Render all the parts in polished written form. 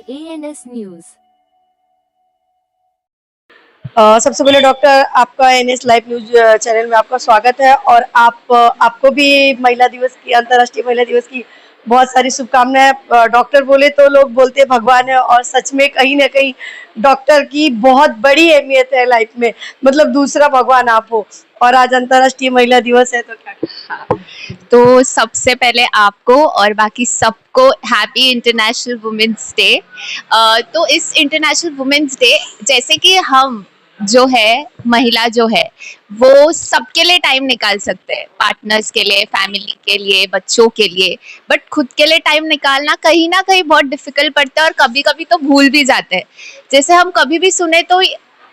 ANS news. सबसे पहले doctor आपका एनएस लाइव न्यूज चैनल में आपका स्वागत है और आपको भी महिला दिवस की अंतर्राष्ट्रीय महिला दिवस की बहुत सारी शुभकामनाएं। डॉक्टर बोले तो लोग बोलते हैं भगवान है और सच में कहीं ना कहीं डॉक्टर की बहुत बड़ी अहमियत है लाइफ में, मतलब दूसरा भगवान आप हो। और आज अंतर्राष्ट्रीय महिला दिवस है तो क्या तो सबसे पहले आपको और बाकी सबको हैप्पी इंटरनेशनल वुमेन्स डे। तो इस इंटरनेशनल वुमेन्स डे जैसे कि हम जो है महिला जो है वो सबके लिए टाइम निकाल सकते हैं, पार्टनर्स के लिए, फैमिली के लिए, बच्चों के लिए, बट खुद के लिए टाइम निकालना कहीं ना कहीं बहुत डिफिकल्ट पड़ता है और कभी कभी तो भूल भी जाते हैं। जैसे हम कभी भी सुने तो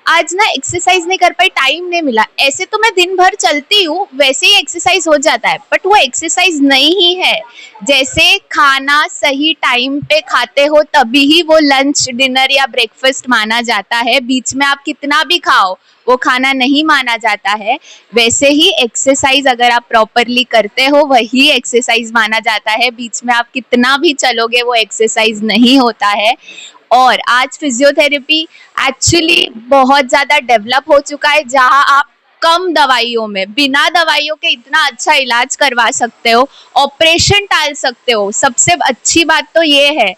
आज ना एक्सरसाइज नहीं कर पाई, टाइम नहीं मिला। ऐसे तो मैं दिन भर चलती हूँ, वैसे ही एक्सरसाइज हो जाता है, बट वो एक्सरसाइज नहीं ही है। जैसे खाना सही टाइम पे खाते हो तभी ही वो लंच, डिनर या ब्रेकफास्ट माना जाता है। बीच में आप कितना भी खाओ वो खाना नहीं माना जाता है। वैसे ही एक्सरसाइज अगर आप प्रॉपरली करते हो वही एक्सरसाइज माना जाता है। बीच में आप कितना भी चलोगे वो एक्सरसाइज नहीं होता है। और आज फिजियोथेरेपी एक्चुअली बहुत ज़्यादा डेवलप हो चुका है, जहां आप कम दवाइयों में, बिना दवाइयों के इतना अच्छा इलाज करवा सकते हो, ऑपरेशन टाल सकते हो। सबसे अच्छी बात तो ये है।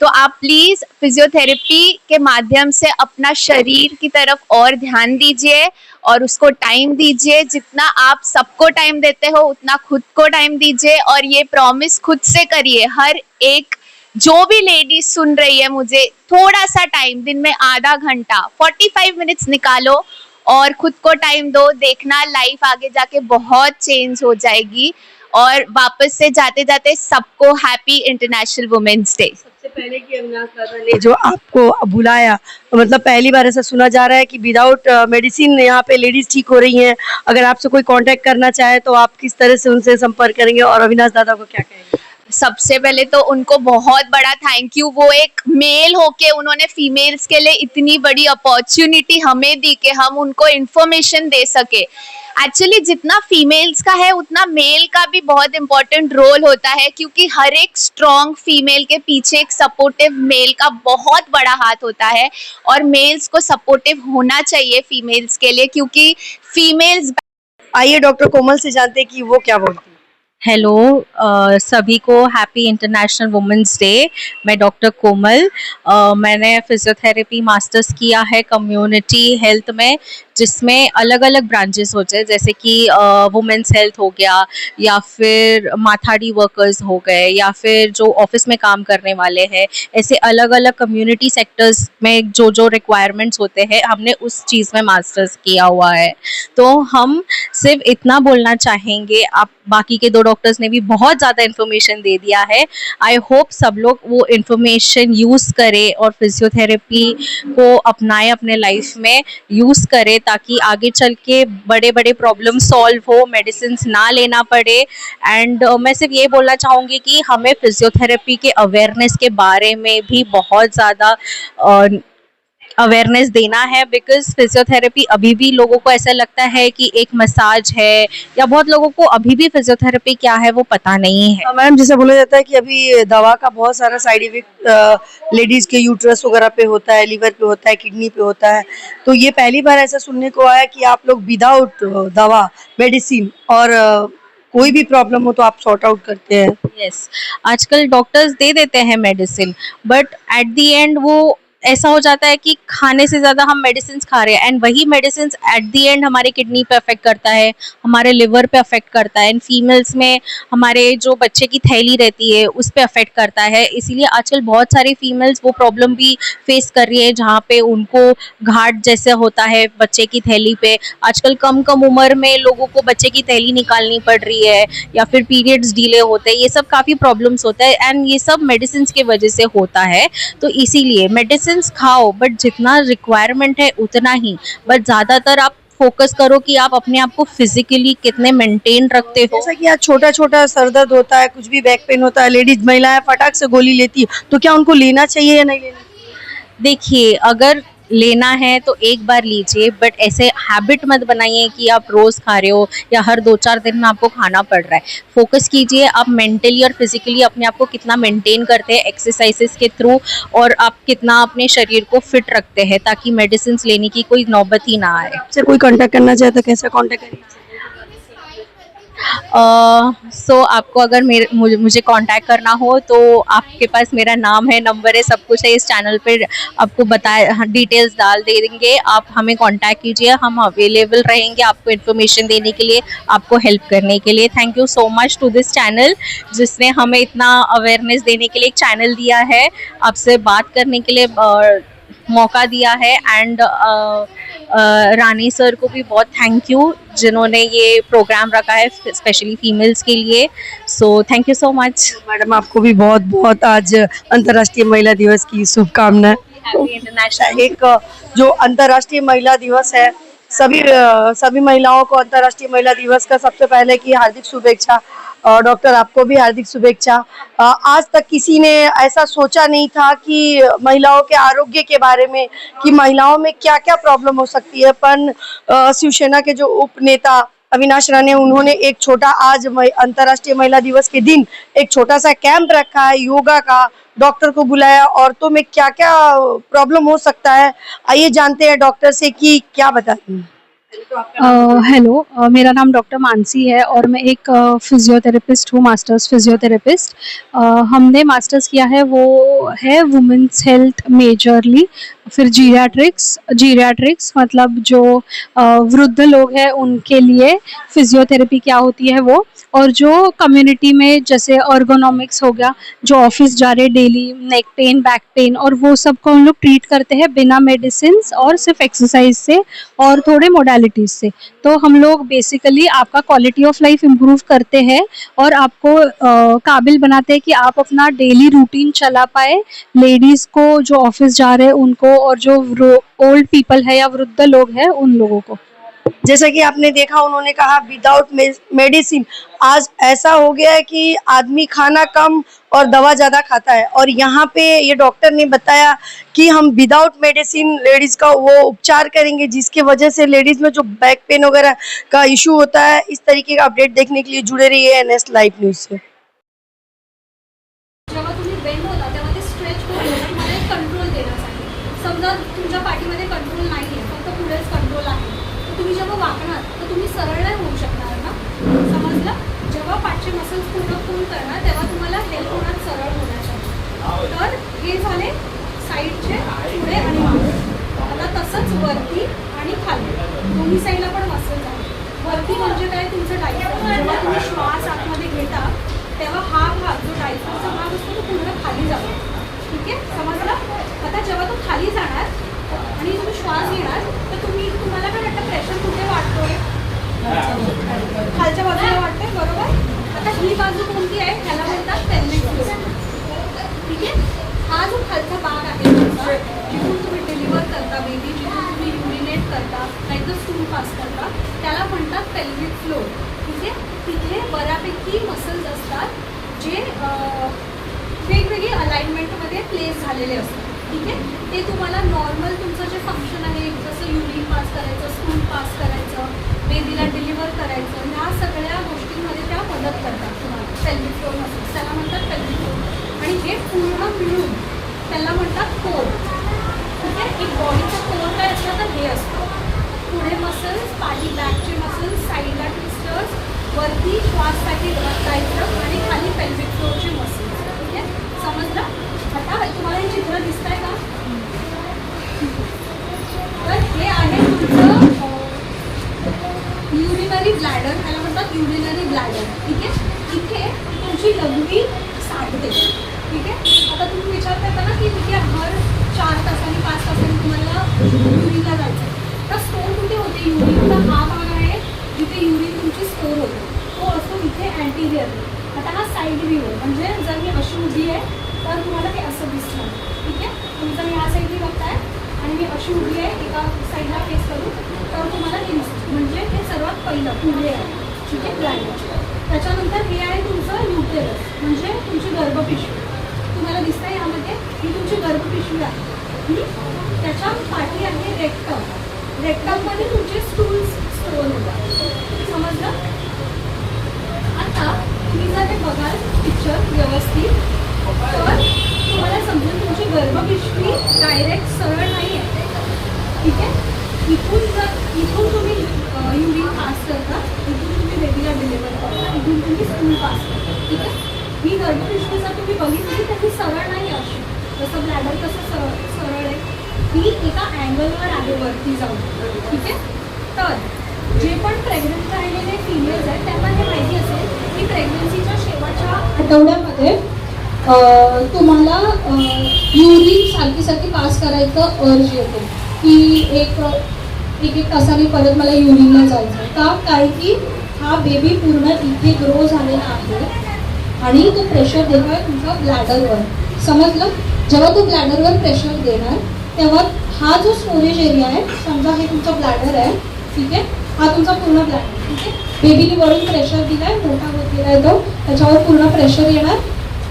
तो आप प्लीज़ फिजियोथेरेपी के माध्यम से अपना शरीर की तरफ और ध्यान दीजिए और उसको टाइम दीजिए। जितना आप सबको टाइम देते हो उतना खुद को टाइम दीजिए और ये प्रॉमिस खुद से करिए। हर एक जो भी लेडीज सुन रही है, मुझे थोड़ा सा टाइम, दिन में आधा घंटा 45 मिनट्स निकालो और खुद को टाइम दो। देखना लाइफ आगे जाके बहुत चेंज हो जाएगी। और वापस से जाते जाते सबको हैप्पी इंटरनेशनल वुमेन्स डे। सबसे पहले कि अविनाश दादा ने जो आपको बुलाया, मतलब पहली बार ऐसा सुना जा रहा है कि विदाउट मेडिसिन यहाँ पे लेडीज ठीक हो रही हैं। अगर आपसे कोई कांटेक्ट करना चाहे तो आप किस तरह से उनसे संपर्क करेंगे और अविनाश दादा को क्या कहेंगे? सबसे पहले तो उनको बहुत बड़ा थैंक यू। वो एक मेल होके उन्होंने फीमेल्स के लिए इतनी बड़ी अपॉर्चुनिटी हमें दी कि हम उनको इन्फॉर्मेशन दे सके। एक्चुअली जितना फीमेल्स का है उतना मेल का भी बहुत इम्पोर्टेंट रोल होता है, क्योंकि हर एक स्ट्रॉन्ग फीमेल के पीछे एक सपोर्टिव मेल का बहुत बड़ा हाथ होता है। और मेल्स को सपोर्टिव होना चाहिए फीमेल्स के लिए, क्योंकि फीमेल्स। आइए डॉक्टर कोमल से जानते हैं कि वो क्या बोलती है। हेलो सभी को हैप्पी इंटरनेशनल वुमेंस डे। मैं डॉक्टर कोमल, मैंने फिजियोथेरेपी मास्टर्स किया है कम्युनिटी हेल्थ में, जिसमें अलग अलग ब्रांचेस होते हैं, जैसे कि वुमेंस हेल्थ हो गया, या फिर माथाडी वर्कर्स हो गए, या फिर जो ऑफिस में काम करने वाले हैं। ऐसे अलग अलग कम्युनिटी सेक्टर्स में जो जो रिक्वायरमेंट्स होते हैं, हमने उस चीज़ में मास्टर्स किया हुआ है। तो हम सिर्फ इतना बोलना चाहेंगे, आप बाकी के दो डॉक्टर्स ने भी बहुत ज़्यादा इन्फॉर्मेशन दे दिया है। आई होप सब लोग वो इन्फॉर्मेशन यूज़ करें और फिजियोथेरेपी को अपनाएं, अपने लाइफ में यूज़ करें, ताकि आगे चल के बड़े बड़े प्रॉब्लम सॉल्व हो, मेडिसिन ना लेना पड़े। एंड मैं सिर्फ ये बोलना चाहूँगी कि हमें फिजियोथेरेपी के अवेयरनेस के बारे में भी बहुत ज़्यादा अवेयरनेस देना है, बिकॉज फिजियोथेरेपी अभी भी लोगों को ऐसा लगता है कि एक मसाज है, या बहुत लोगों को अभी भी फिजियोथेरेपी क्या है वो पता नहीं है। मैम, जैसे बोला जाता है कि अभी दवा का बहुत सारा साइड इफेक्ट लेडीज के यूट्रस वगैरह पे होता है, लिवर पे होता है, किडनी पे होता है। तो ये पहली बार ऐसा सुनने को आया कि आप लोग विदाउट दवा, मेडिसिन और कोई भी प्रॉब्लम हो तो आप सॉर्ट आउट करते हैं। यस, आजकल डॉक्टर्स दे देते हैं medicine, but at the end वो ऐसा हो जाता है कि खाने से ज़्यादा हम मेडिसिन खा रहे हैं, एंड वही मेडिसिन एट द एंड हमारे किडनी पे अफेक्ट करता है, हमारे लिवर पे अफेक्ट करता है, एंड फीमेल्स में हमारे जो बच्चे की थैली रहती है उस पे अफेक्ट करता है। इसीलिए आजकल बहुत सारी फीमेल्स वो प्रॉब्लम भी फेस कर रही है, जहाँ पे उनको घाट जैसे होता है बच्चे की थैली पे। आजकल कम कम उम्र में लोगों को बच्चे की थैली निकालनी पड़ रही है, या फिर पीरियड्स डिले होते हैं। ये सब काफ़ी प्रॉब्लम्स होता है, एंड ये सब मेडिसिन की वजह से होता है। तो इसीलिए मेडिसिन खाओ, बट जितना रिक्वायरमेंट है उतना ही, बट ज़्यादातर आप फोकस करो कि आप अपने आप को फिजिकली कितने मेंटेन रखते हो। जैसा कि आज छोटा छोटा सर दर्द होता है, कुछ भी बैक पेन होता है, लेडीज महिलाएं फटाक से गोली लेती है, तो क्या उनको लेना चाहिए या नहीं लेना चाहिए? देखिए, अगर लेना है तो एक बार लीजिए, बट ऐसे हैबिट मत बनाइए कि आप रोज़ खा रहे हो या हर 2-4 दिन में आपको खाना पड़ रहा है। फोकस कीजिए आप मेंटली और फिजिकली अपने आप को कितना मेंटेन करते हैं एक्सरसाइजेस के थ्रू, और आप कितना अपने शरीर को फिट रखते हैं, ताकि मेडिसिन लेने की कोई नौबत ही ना आए। आपसे कोई कांटेक्ट करना चाहे तो कैसे कांटेक्ट करिए? सो आपको अगर मुझे कांटेक्ट करना हो तो आपके पास मेरा नाम है, नंबर है, सब कुछ है इस चैनल पे, आपको बताए डिटेल्स डाल दे देंगे। आप हमें कांटेक्ट कीजिए, हम अवेलेबल रहेंगे आपको इन्फॉर्मेशन देने के लिए, आपको हेल्प करने के लिए। Thank you so much to this channel जिसने हमें इतना अवेयरनेस देने के लिए एक चैनल दिया है, आपसे बात करने के लिए मौका दिया है। एंड रानी सर को भी बहुत थैंक यू जिन्होंने ये प्रोग्राम रखा है स्पेशली फीमेल्स के लिए। So thank you so much. Madam आपको भी बहुत बहुत आज अंतर्राष्ट्रीय महिला दिवस की शुभकामनाएं। Happy international. एक जो अंतर्राष्ट्रीय महिला दिवस है, सभी महिलाओं को अंतर्राष्ट्रीय महिला दिवस का सबसे पहले की हार्दिक शुभेच्छा। और डॉक्टर आपको भी हार्दिक शुभेच्छा। आज तक किसी ने ऐसा सोचा नहीं था कि महिलाओं के आरोग्य के बारे में, कि महिलाओं में क्या क्या प्रॉब्लम हो सकती है, पर शिवसेना के जो उप नेता अविनाश राणे, उन्होंने एक छोटा आज अंतर्राष्ट्रीय महिला दिवस के दिन एक छोटा सा कैंप रखा है योगा का, डॉक्टर को बुलाया, औरतों में क्या क्या प्रॉब्लम हो सकता है। आइए जानते हैं डॉक्टर से कि क्या बताएंगे। हेलो, मेरा नाम डॉक्टर मानसी है और मैं एक फिजियोथेरेपिस्ट हूँ, मास्टर्स फिजियोथेरेपिस्ट। हमने मास्टर्स किया है वो है वुमेंस हेल्थ मेजरली, फिर जीरियाट्रिक्स मतलब जो वृद्ध लोग हैं उनके लिए फिजियोथेरेपी क्या होती है वो, और जो कम्युनिटी में जैसे अर्गोनॉमिक्स हो गया, जो ऑफिस जा रहे daily neck pain back pain, और वो सब को हम लोग ट्रीट करते हैं बिना मेडिसिन और सिर्फ एक्सरसाइज से और थोड़े मोडालिटीज़ से। तो हम लोग बेसिकली आपका क्वालिटी ऑफ लाइफ इम्प्रूव करते हैं और आपको काबिल बनाते हैं कि आप अपना डेली रूटीन चला पाए, लेडीज़ को जो ऑफिस जा रहे हैं उनको, और जो ओल्ड पीपल है या वृद्ध लोग हैं उन लोगों को। जैसा कि आपने देखा, उन्होंने कहा विदाउट मेडिसिन। आज ऐसा हो गया है कि आदमी खाना कम और दवा ज़्यादा खाता है, और यहाँ पे ये डॉक्टर ने बताया कि हम विदाउट मेडिसिन लेडीज़ का वो उपचार करेंगे, जिसकी वजह से लेडीज़ में जो बैक पेन वगैरह का इशू होता है। इस तरीके का अपडेट देखने के लिए जुड़े रहिए एनएस लाइव न्यूज़ से। जेव्हा तुम्ही बेंड होता तेव्हा ते स्ट्रेच करून तुम्हाला एक कंट्रोल देण्यासाठी, समजा तुमच्या पाठीमध्ये कंट्रोल नाही आहे, फक्त पुढेच कंट्रोल आहे, तर तुम्ही जेव्हा वाकणार तर तुम्ही सरळ नाही होऊ शकणार ना, समजलं? जेव्हा पाठचे मसल्स पूर्ण पुल करणार तेव्हा तुम्हाला हेल्प होणार सरळ होण्यासाठी। तर हे झाले साईडचे पुढे आणि मागे। आता तसंच वरती आणि खाली दोन्ही साईडला पण मसल्स आहेत। वरती म्हणजे काय, तुमचं डायफ्राम। जेव्हा तुम्ही श्वास आतमध्ये घेता तेव्हा हा भाग जो डायफ्रामचा भाग असतो तो पूर्ण खाली जातो, ठीक आहे, समजलं? आता जेव्हा तो खाली जाणार आणि तुम्ही श्वास घेणार तर तुम्हाला काय वाटतं, प्रेशर कुठे वाढतोय? खालच्या बाजूला वाटतंय, बरोबर? आता ही बाजू कोणती आहे, ह्याला म्हणतात पेल्विक फ्लोर, ठीक आहे? हा जो खालचा भाग आहे तुमचा, जिथून तुम्ही डिलिव्हर करता बेबी, जिथून तुम्ही युरिनेट करता नाही तर स्टूल पास करता, त्याला म्हणतात पेल्विक फ्लोर, ठीक आहे? तिथे बऱ्यापैकी मसल्स असतात जे वेगवेगळी अलाइनमेंटमध्ये प्लेस झालेले असतात, ठीक आहे? ते तुम्हाला नॉर्मल तुमचं जे फंक्शन आहे, जसं युरिन पास करायचं, स्टूल पास करायचं, बेबीला डिलिव्हर करायचं, ह्या सगळ्या गोष्टींमध्ये त्या मदत करतात तुम्हाला, पेल्विक फ्लोर मसल्स त्याला म्हणतात पेल्विक फ्लोर। आणि हे पूर्ण मिळून त्याला म्हणतात कोर, ठीक आहे? एक बॉडीचा कोर काय असतं तर हे असतं, पुढे मसल्स, पाठी बॅकचे मसल्स, साईडला ट्विस्टर्स, वरती श्वाससाठी डायफ्राम आणि खाली पेल्विक फ्लोरचे मसल्स, ठीक आहे, समजलं? आता तुम्हाला हे चित्र दिसत आहे का? तर हे आहे तुमचं युरिनरी ब्लॅडर, त्याला म्हणतात युरिनरी ब्लॅडर, ठीक आहे? इथे तुमची लघवी साठते, ठीक आहे? आता तुम्ही विचार करता ना की तिथे हर 4 तासांनी 5 तासांनी तुम्हाला युरिनला जायचं, तर स्टोर कुठे होते युरिनचा? हा भाग आहे जिथे युरिन तुमची स्टोर होते, तो असतो इथे अँटीरियर। आता हा साईड व्ह्यू आहे, म्हणजे जर मी अशी उभी आहे तर तुम्हाला ते असं दिसणार, ठीक आहे? तुम्ही जर ह्या साईडने बघताय आणि मी अशी उभी आहे एका साईडला फेस करून, तर तुम्हाला ते दिसतं, म्हणजे ते सर्वात पहिलं पुढे आहे, ठीक आहे, ब्लॅडर। त्याच्यानंतर हे आहे तुमचं युटेरस, म्हणजे तुमची गर्भपिशवी, तुम्हाला दिसतंय यामध्ये ही तुमची गर्भपिशवी आहे, त्याच्या त्याच्या पाठी आहे रेक्टम. रेक्टममध्ये तुमचे स्टूल्स स्टोर होतात. समजलं? आता तुम्ही जर हे बघाल पिक्चर व्यवस्थित तर तुम्हाला समजेल तुमची गर्भपिशवी डायरेक्ट सरळ नाही आहे. ठीक आहे. इथून तुम्ही युरिन पास करता, इथून तुम्ही रेग्युलर डिलिव्हर करता, इथून तुम्ही स्टूल पास करता. ठीक आहे. ही गर्भपिशवी जर तुम्ही बघितली तर ती सरळ नाही अशी, जसं ब्लॅडर कसं सरळ आहे, ही एका अँगलवर आहे वरती जाऊन. ठीक आहे. तर जे पण प्रेग्नंट राहिलेले फिमेल्स आहेत त्यांना हे माहिती असेल की प्रेग्नन्सीच्या शेवटच्या आठवड्यामध्ये तुम्हाला युरिन सारखी पास करायचं अर्ज येतो की एक तासाने परत मला युरिनला जायचं. का? काय की हा बेबी पूर्ण इथे ग्रो झालेला आहे आणि तो प्रेशर देणार तुमच्या ब्लॅडरवर. समजलं? जेव्हा तो ब्लॅडरवर प्रेशर देणार तेव्हा हा जो स्टोरेज एरिया आहे, समजा हे तुमचा ब्लॅडर आहे. ठीक आहे. हा तुमचा पूर्ण ब्लॅडर. ठीक आहे. बेबीने वरून प्रेशर दिलाय, मोठा होत गेलाय तो, त्याच्यावर पूर्ण प्रेशर येणार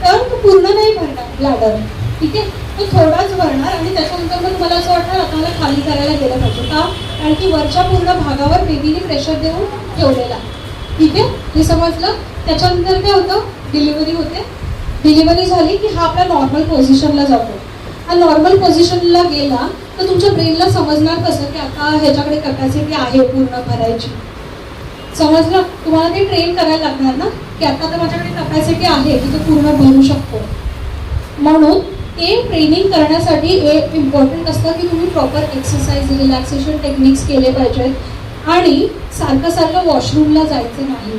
तर तो पूर्ण नाही भरणार ब्लॅडर. ठीक आहे. तो थोडाच भरणार आणि त्याच्यानंतर मग तुम्हाला असं वाटणार आता मला खाली करायला गेलं पाहिजे. का? कारण की वरच्या पूर्ण भागावर बेबीने प्रेशर देऊन ठेवलेला. ठीक आहे. हे समजलं? त्याच्यानंतर काय होतं? डिलिव्हरी होते. डिलिव्हरी झाली की हा आपल्या नॉर्मल पोझिशनला जातो. हा नॉर्मल पोझिशनला गेला तर तुमच्या ब्रेनला समजणार कसं की आता ह्याच्याकडे कॅपॅसिटी आहे पूर्ण भरायची. समजलं? तुम्हाला ते ट्रेन करायला लागणार ना की आता तर माझ्याकडे कॅपॅसिटी आहे की तो पूर्ण भरू शकतो. म्हणून ते ट्रेनिंग करण्यासाठी एक इम्पॉर्टंट असतं की तुम्ही प्रॉपर एक्सरसाइज, रिलॅक्सेशन टेक्निक्स केले पाहिजेत आणि सारखं वॉशरूमला जायचं नाही.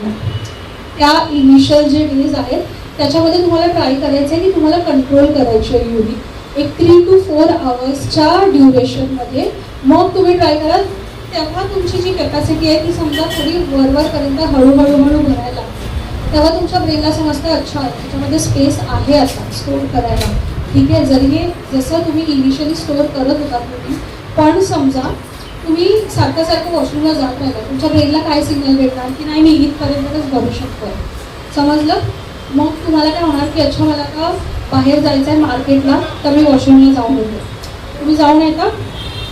त्या इनिशियल जे डेज आहेत त्याच्यामध्ये तुम्हाला ट्राय करायचं आहे की तुम्हाला कंट्रोल करायचं आहे युरिन एक 3 to 4 आवर्सच्या ड्युरेशनमध्ये. मग तुम्ही ट्राय करा. तेव्हा तुमची जी कॅपॅसिटी आहे ती समजा थोडी वरपर्यंत हळूहळू भरायला लागते. तेव्हा तुमच्या ब्रेनला समजतं अच्छा त्याच्यामध्ये स्पेस आहे आता स्टोअर करायला. ठीक आहे. जरी हे जसं तुम्ही इनिशियली स्टोअर करत होता तुम्ही, पण समजा तुम्ही सारखं वॉशरूमला जात राहिला, तुमच्या ब्रेनला काय सिग्नल भेटणार की नाही मी इथपर्यंतच भरू शकतो. समजलं? मग तुम्हाला काय होणार की अच्छा मला का बाहेर जायचं आहे मार्केटला तर मी वॉशरूमला जाऊन येतो. तुम्ही जाऊन येता.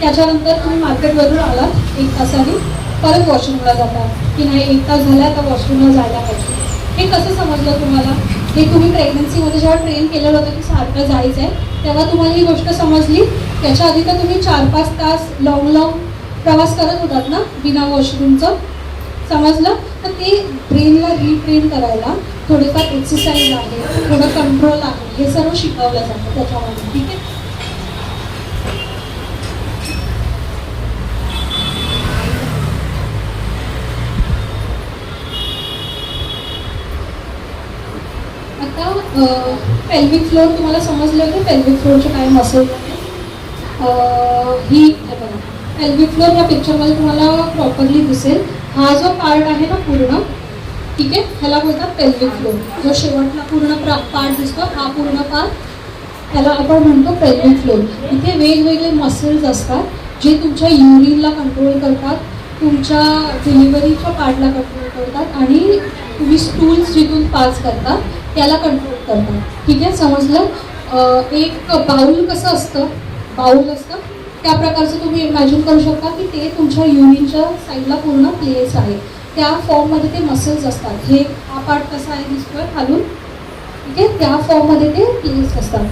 त्याच्यानंतर तुम्ही मार्केटवरून आलात 1 तासाने परत वॉशरूमला जाता की नाही 1 तास झाला तर वॉशरूमला जायला पाहिजे. हे कसं समजलं तुम्हाला? हे तुम्ही प्रेग्नन्सीमध्ये जेव्हा ट्रेन केलेलं होतं की सारखं जायचं आहे तेव्हा तुम्हाला ही गोष्ट समजली. त्याच्या आधी तर तुम्ही 4-5 तास लॉंग प्रवास करत होतात ना बिना वॉशरूमचं. समजलं? तर ते ब्रेनला रिट्रेन करायला थोडेफार एक्सरसाइज आहे, थोडं कंट्रोल आहे, हे सर्व शिकवलं जातं त्याच्यामध्ये. ठीक आहे. आता पेल्विक फ्लोर तुम्हाला समजलं की पेल्विक फ्लोरचे काय मसल ही बघा. पेल्विक फ्लोर या पिक्चरमध्ये तुम्हाला प्रॉपरली दिसेल. हा जो पार्ट आहे ना पूर्ण, ठीक आहे, ह्याला बोलतात पेल्विक फ्लोर. जो शेवटला पूर्ण पार्ट दिसतो हा पूर्ण पार्ट ह्याला आपण म्हणतो पेल्विक फ्लोर. इथे वेगवेगळे मसल्स असतात जे तुमच्या युरिनला कंट्रोल करतात, तुमच्या डिलिव्हरीच्या पार्टला कंट्रोल करतात आणि तुम्ही स्टूल्स जिथून पास करतात त्याला कंट्रोल करतात. ठीक आहे. समजलं? एक बाउल कसं असतं, बाउल असतं त्या प्रकारचं तुम्ही इमॅजिन करू शकता की ते तुमच्या युरिनच्या साईडला पूर्ण प्लेस आहे. त्या फॉर्ममध्ये ते मसल्स असतात. हे हा पार्ट कसा आहे दिसतोय खालून. ठीक आहे. त्या फॉर्ममध्ये ते प्लेस असतात.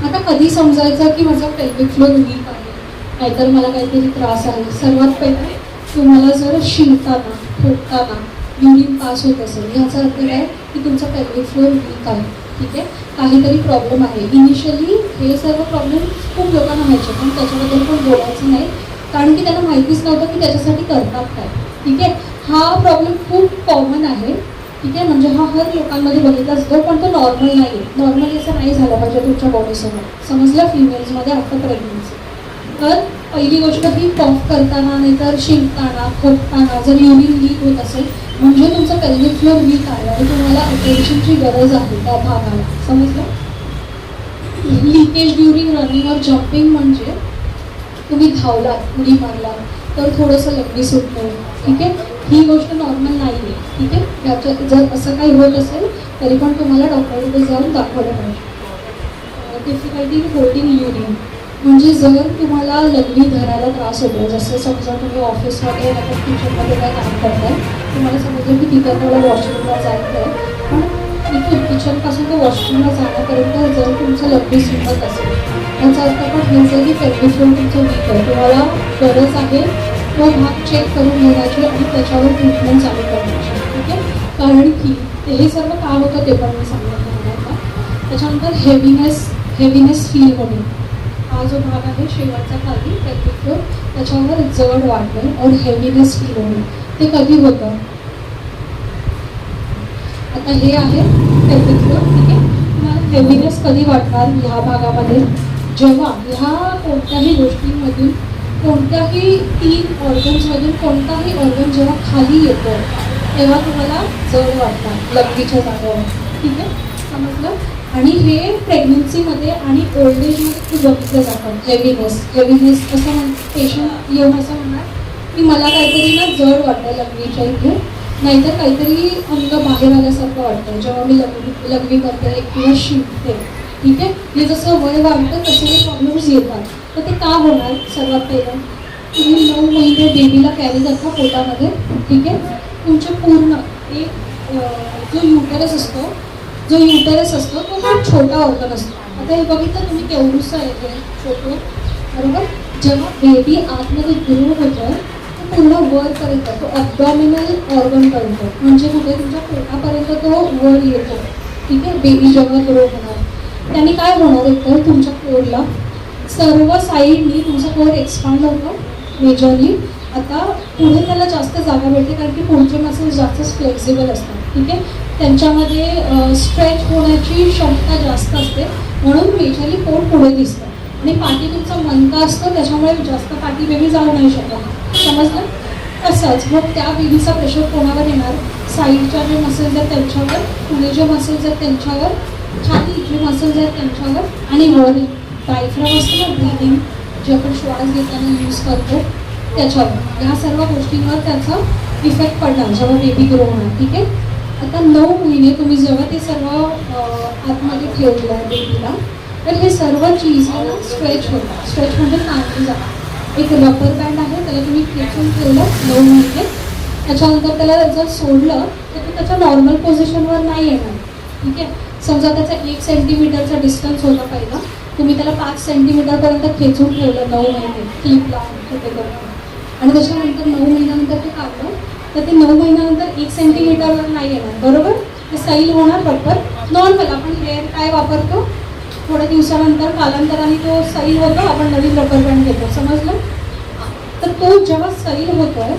आता कधी समजायचं की माझा पेल्विक फ्लोर वीक आहे नाहीतर मला काहीतरी त्रास आहे? सर्वात पहिले तुम्हाला जर शिंकताना खोकताना युरिन पास होत असेल ह्याचा अर्थ काय की तुमचा पेल्विक फ्लोर वीक आहे. ठीक आहे. काहीतरी प्रॉब्लेम आहे. इनिशियली हे सर्व प्रॉब्लेम खूप लोकांना व्हायचे पण त्याच्याबद्दल पण बोलायचं नाही कारण की त्यांना माहितीच नव्हतं की त्याच्यासाठी करतात काय. ठीक आहे. हा प्रॉब्लेम खूप कॉमन आहे. ठीक आहे. म्हणजे हा हर लोकांमध्ये बघितला असतो पण तो नॉर्मल नाही आहे. नॉर्मली असं नाही झालं पाहिजे तुमच्या बॉडीसमोर. समजलं? फिमेल्समध्ये आफ्टर प्रेग्नन्सी. तर पहिली गोष्ट ही कॉफ करताना नाहीतर शिंकताना खोकताना जर युरिन लीक होत असेल म्हणजे तुमचा पेल्विक फ्लोर वीक आहे आणि तुम्हाला अटेन्शनची गरज आहे त्या भागाला. समजलं? लिकेज ड्युरिंग रनिंग और जम्पिंग म्हणजे तुम्ही धावलात, उडी मारलात तर थोडंसं लंबी सुटतं. ठीक आहे. ही गोष्ट नॉर्मल नाही आहे. ठीक आहे. याच्यात जर असं काही होत असेल तरी पण तुम्हाला डॉक्टरकडे जाऊन दाखवलं पाहिजे. डिफिकल्टी इन होल्डिंग युरिन, म्हणजे जर तुम्हाला लघवी धरायला त्रास होतो, जसं समजा तुम्ही ऑफिसमध्ये किंवा किचनमध्ये काय काम करताय, तुम्हाला समजलं की तिथं तुम्हाला वॉशरूमला जायचं आहे, पण इथून किचनपासून ते वॉशरूमला जाण्यापर्यंत जर तुमचं लघवी सुटत असेल, याचा अर्थ पण हेच आहे की पेल्विक फ्लोर तुमचं वीक आहे, तुम्हाला गरज आहे तो भाग चेक करून घेण्याची आणि त्याच्यावर ट्रीटमेंट चालू करण्याची. ठीक आहे, कारण की हे सर्व का होतं ते पण मी सांगणार तुम्हाला. त्याच्यानंतर हेवीनेस फील होणे, हा जो भाग आहे शेवटचा खाली पेल्विक फ्लोर, त्याच्यावर जड वाटणे और हेवीनेस फील होणे, ते कधी होतं? आता हे आहे पेल्विक फ्लोर. ठीक आहे, तुम्हाला हेवीनेस कधी वाटणार ह्या भागामध्ये? जेव्हा ह्या कोणत्याही गोष्टींमधून, कोणत्याही 3 ऑर्गन्समधून कोणताही ऑर्गन जेव्हा खाली येतो तेव्हा तुम्हाला जड वाटणार लघवीच्या जागेवर. ठीक आहे, समजलं? आणि हे प्रेग्नन्सीमध्ये आणि ओल्ड एजमध्ये खूप बघितलं जातं. हेवीनेस असं पेशंट येऊन असं म्हणणार की मला काहीतरी ना जड वाटतं लघवीच्या इथे, नाहीतर काहीतरी अंग बाहेर आल्यासारखं वाटतं जेव्हा मी लघवी करते किंवा शिंकते. ठीक आहे, हे जसं वय वाढतं तसे हे प्रॉब्लेम्स येतात. तर ते का होणार? सर्वात पहिलं तुम्ही 9 महिने बेबीला कॅरी करता पोटामध्ये. ठीक आहे, तुमचे पूर्ण एक जो युटरस असतो तो खूप छोटा ऑर्गन असतो. आता हे बघितलं तुम्ही केवढूसं आहे हे छोटं, बरोबर? जेव्हा बेबी आतमध्ये ग्रो होतं तो पूर्ण वरपर्यंत, तो ॲब्डॉमिनल ऑर्गनपर्यंत, म्हणजे कुठे तुमच्या पोटापर्यंत तो वर येतो. ठीक आहे, बेबी जेव्हा ग्रो होणार त्याने काय होणार, एकतर तुमच्या कोरला सर्व साईडनी तुमचा कोर एक्सपांड होतो मेजरली. आता पुढे त्याला जास्त जागा भेटते कारण की पुढचे मसल्स जास्त फ्लेक्झिबल असतात. ठीक आहे, त्यांच्यामध्ये स्ट्रेच होण्याची क्षमता जास्त असते, म्हणून मेजरली पोट पुढे दिसतं. आणि पाठी तुमचा मनका असतो, त्याच्यामुळे जास्त पाठी बेबी जाऊ नाही शकत. समजलं? तसंच मग त्या बेबीचा प्रेशर कोणावर येणार? साईडच्या जे मसल्स आहेत त्यांच्यावर, पुढे जे मसल्स आहेत त्यांच्यावर, खाली जे मसल्स आहेत त्यांच्यावर, आणि वर डायफ्राम असतो ना, ब्रीदिंग जे आपण श्वास घेताना यूज करतो त्याच्यावर. ह्या सर्व गोष्टींवर त्याचा इफेक्ट पडणार जेव्हा बेबी ग्रो होणार. ठीक आहे, आता 9 महिने तुम्ही जेव्हा ते सर्व आतमध्ये ठेवलं आहे बेबीला, तर हे सर्व चीज स्ट्रेच होतं. स्ट्रेच म्हणजे ताणली जातात. एक रबर बँड आहे, त्याला तुम्ही खेचून ठेवलं 9 महिने, त्याच्यानंतर त्याला जर सोडलं तर तो त्याच्या नॉर्मल पोझिशनवर नाही येणार. ठीक आहे, समजा त्याचा 1 सेंटीमीटरचा डिस्टन्स होता पहिला, तुम्ही त्याला 5 सेंटीमीटरपर्यंत खेचून ठेवलं 9 महिने क्लिप लावून कुठे करून, आणि त्याच्यानंतर 9 महिन्यानंतर ते काढलं तर ते 9 महिन्यानंतर 1 सेंटीमीटरवर नाही येणार, बरोबर? ते सैल होणार बरोबर. नॉर्मल आपण हेअर काय वापरतो, थोड्या दिवसानंतर कालांतराने तो सैल होतो, आपण नवीन रबर बँड घेतो. समजलं? तर तो जेव्हा सैल होतो आहे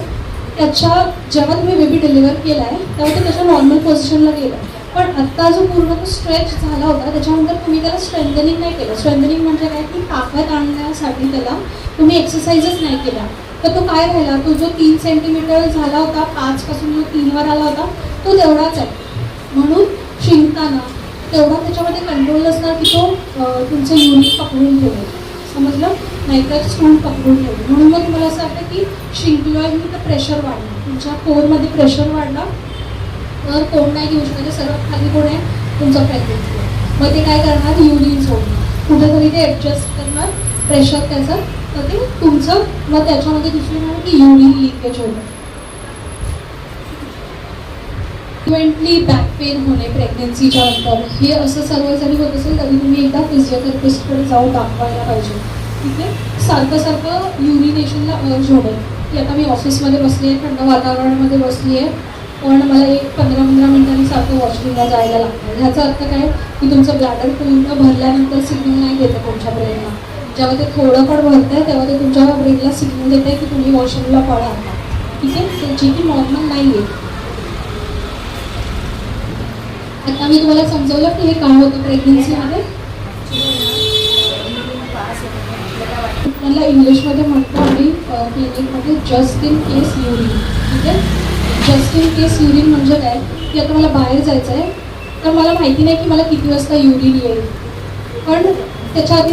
जेव्हा तुम्ही बेबी डिलिव्हर केला आहे तेव्हा ते त्याच्या नॉर्मल पोझिशनला गेलं, पण आत्ता जो पूर्ण तो स्ट्रेच झाला होता त्याच्यानंतर तुम्ही त्याला स्ट्रेंथनिंग नाही केलं. स्ट्रेंथनिंग म्हणजे काय की ताकद आणण्यासाठी त्याला तुम्ही एक्सरसाइजच नाही केला, तर तो काय राहिला, तो जो 3 सेंटीमीटर झाला होता 5 पासून जो 3वर आला होता तो तेवढाच आहे. म्हणून शिंकताना तेवढा त्याच्यामध्ये कंट्रोल नसणार की तो तुमचं युरिन पकडून ठेवेल. समजलं? नाहीतर स्टूल पकडून ठेवेल. म्हणून मग तुम्हाला असं वाटतं की शिंकलोय मी तर प्रेशर वाढलं, तुमच्या कोरमध्ये प्रेशर वाढला तर कोण नाही घेऊ शकत. सर्वात खाली कोण आहे? तुमचा प्रेग्नन्सी. मग ते काय करणार? युरिन सोडणार, कुठेतरी ते ॲडजस्ट करणार प्रेशर त्याचं, तर ते तुमचं मग त्याच्यामध्ये दुसरी म्हणून की युरिन लिकेज होतं. फ्रिक्वेंटली बॅक पेन होणे प्रेग्नन्सीच्या नंतर, हे असं सर्व जरी होत असेल तरी तुम्ही एकदा फिजिओथेरपिस्टकडे जाऊन दाखवायला पाहिजे. ठीक आहे, सारखं युरिनेशनला अर्ज होणे की आता मी ऑफिसमध्ये बसली आहे, थंड वातावरणामध्ये बसली आहे, पण मला 15-15 मिनिटांनी सारखं वॉशरूमला जायला लागतं. ह्याचा अर्थ काय की तुमचं ब्लॅडर पूर्ण भरल्यानंतर सिग्नल नाही देतं तुमच्या ब्रेनला. जेव्हा ते थोडं पण भरतं आहे तेव्हा ते तुमच्या ब्रेनला सिग्नल देत आहे की तुम्ही वॉशरूमला पळा. ठीक आहे, जे की नॉर्मल नाही आहे. आता मी तुम्हाला समजवलं की हे काय होतं प्रेग्नन्सीमध्ये. त्याला इंग्लिशमध्ये म्हणतो आम्ही क्लिनिकमध्ये जस्ट इन केस युरिन. ठीक आहे, जस्ट इन केस युरिन म्हणजे काय की आता मला बाहेर जायचं आहे तर मला माहिती नाही की मला किती वाजता युरिन येईल, पण त्याच्या आधी